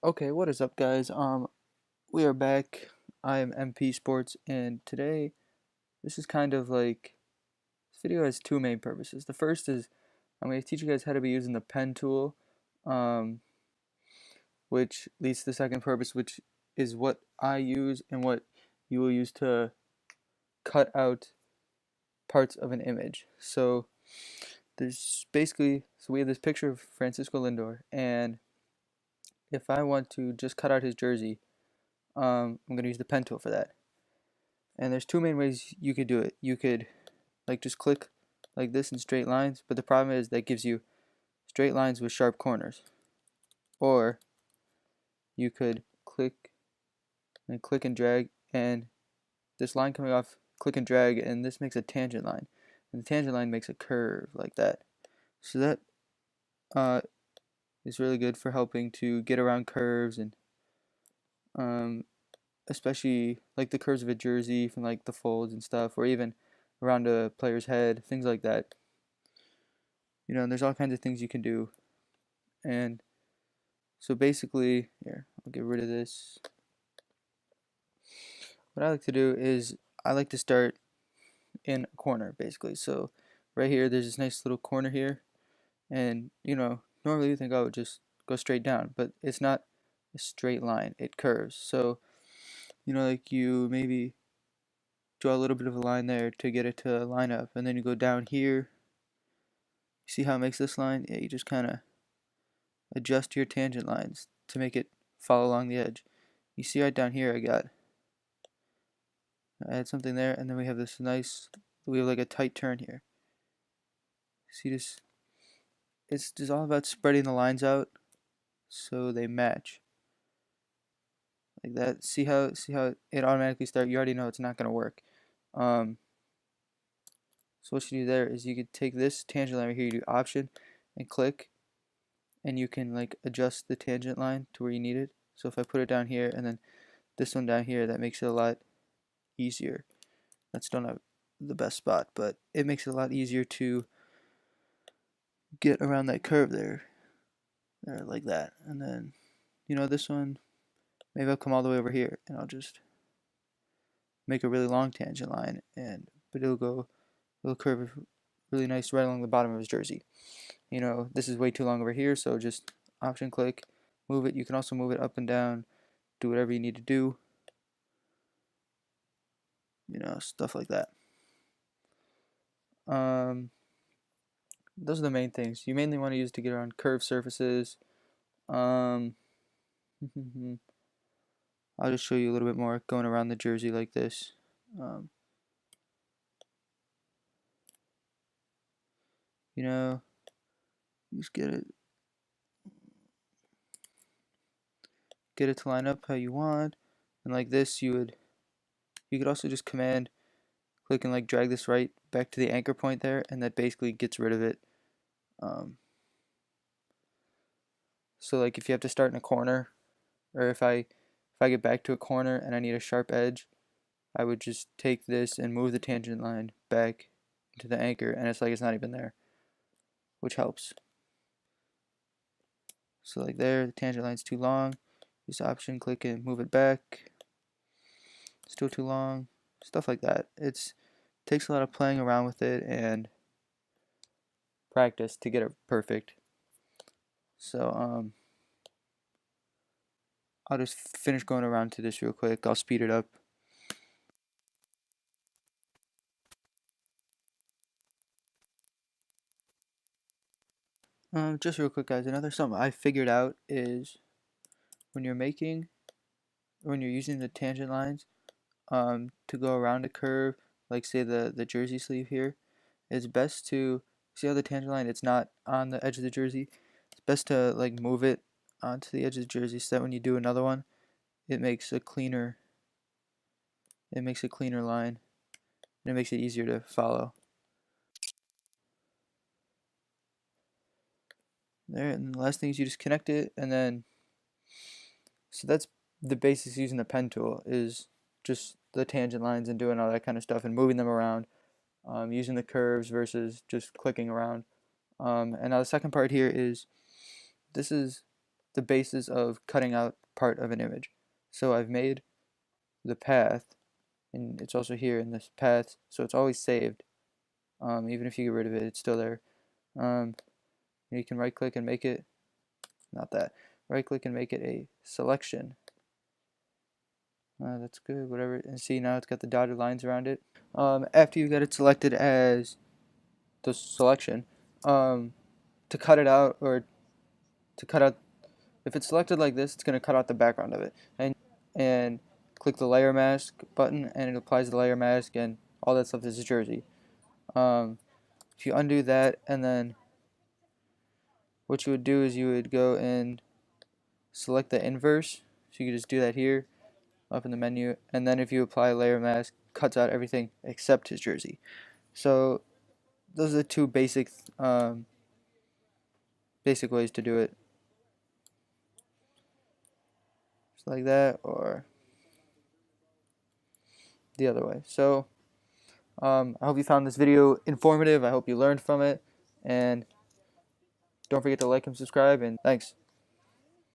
Okay, what is up, guys? We are back. I am MP Sports, and today this is kind of like this video has two main purposes. The first is I'm going to teach you guys how to be using the pen tool, um, which leads to the second purpose, which is what I use and what you will use to cut out parts of an image. So we have this picture of Francisco Lindor, and if I want to just cut out his jersey, I'm going to use the pen tool for that. And there's two main ways you could do it. You could like just click like this in straight lines, but the problem is that gives you straight lines with sharp corners. Or you could click and drag, and this line coming off, click and drag, and this makes a tangent line. And the tangent line makes a curve like that. So that uh, is really good for helping to get around curves, and um, especially like the curves of a jersey from like the folds and stuff, or even around a player's head, things like that. And there's all kinds of things you can do. And so basically, here, I'll get rid of this. What I like to do is I like to start in a corner, basically. So right here, there's this nice little corner here. And, normally you think, oh, just go straight down. But it's not a straight line. It curves. So, like you maybe draw a little bit of a line there to get it to line up. And then you go down here. See how it makes this line? Yeah, you just kind of adjust your tangent lines to make it follow along the edge. You see right down here I add something there, and then we have we have like a tight turn here. See this? It's just all about spreading the lines out so they match. Like that. See how it automatically starts? You already know it's not gonna work. Um, so what you do there is you could take this tangent line right here, you do Option and click, and you can like adjust the tangent line to where you need it. So if I put it down here and then this one down here, that makes it a lot easier. That's still not the best spot, but it makes it a lot easier to get around that curve there like that. And then, this one, maybe I'll come all the way over here and I'll just make a really long tangent line, but it'll curve really nice right along the bottom of his jersey. This is way too long over here, so just Option click, move it. You can also move it up and down, do whatever you need to do, stuff like that. Those are the main things you mainly want to use to get around curved surfaces. Um, I'll just show you a little bit more going around the jersey like this. Um, just get it to line up how you want, and like this, you could also just command click and like drag this right back to the anchor point there, and that basically gets rid of it. So like if you have to start in a corner, or if I get back to a corner and I need a sharp edge, I would just take this and move the tangent line back to the anchor, and it's like it's not even there, which helps. So like there, the tangent line's too long. Use Option, click and move it back. Still too long. Stuff like that. It takes a lot of playing around with it and practice to get it perfect. So I'll just finish going around to this real quick. I'll speed it up. Just real quick, guys. Another something I figured out is when you're using the tangent lines, to go around a curve, like say the jersey sleeve here, it's best to see how the tangent line, it's not on the edge of the jersey. It's best to like move it onto the edge of the jersey so that when you do another one, it makes a cleaner line, and it makes it easier to follow. There, and the last thing is you just connect it, and then so that's the basics using the pen tool, is just the tangent lines and doing all that kind of stuff and moving them around, using the curves versus just clicking around. And now the second part here is this is the basis of cutting out part of an image. So I've made the path, and it's also here in this path, so it's always saved. Even if you get rid of it, it's still there. You can right click and make it, not that, right click and make it a selection. That's good, whatever. And see, now it's got the dotted lines around it. After you get it selected as the selection, to cut it out, or to cut out, if it's selected like this, it's going to cut out the background of it. And click the layer mask button, and it applies the layer mask, and all that stuff is Jersey. If you undo that, and then what you would do is you would go and select the inverse. So you could just do that here, up in the menu, and then if you apply layer mask, cuts out everything except his jersey. So those are the two basic ways to do it. Just like that, or the other way. So I hope you found this video informative. I hope you learned from it, and don't forget to like and subscribe, and thanks.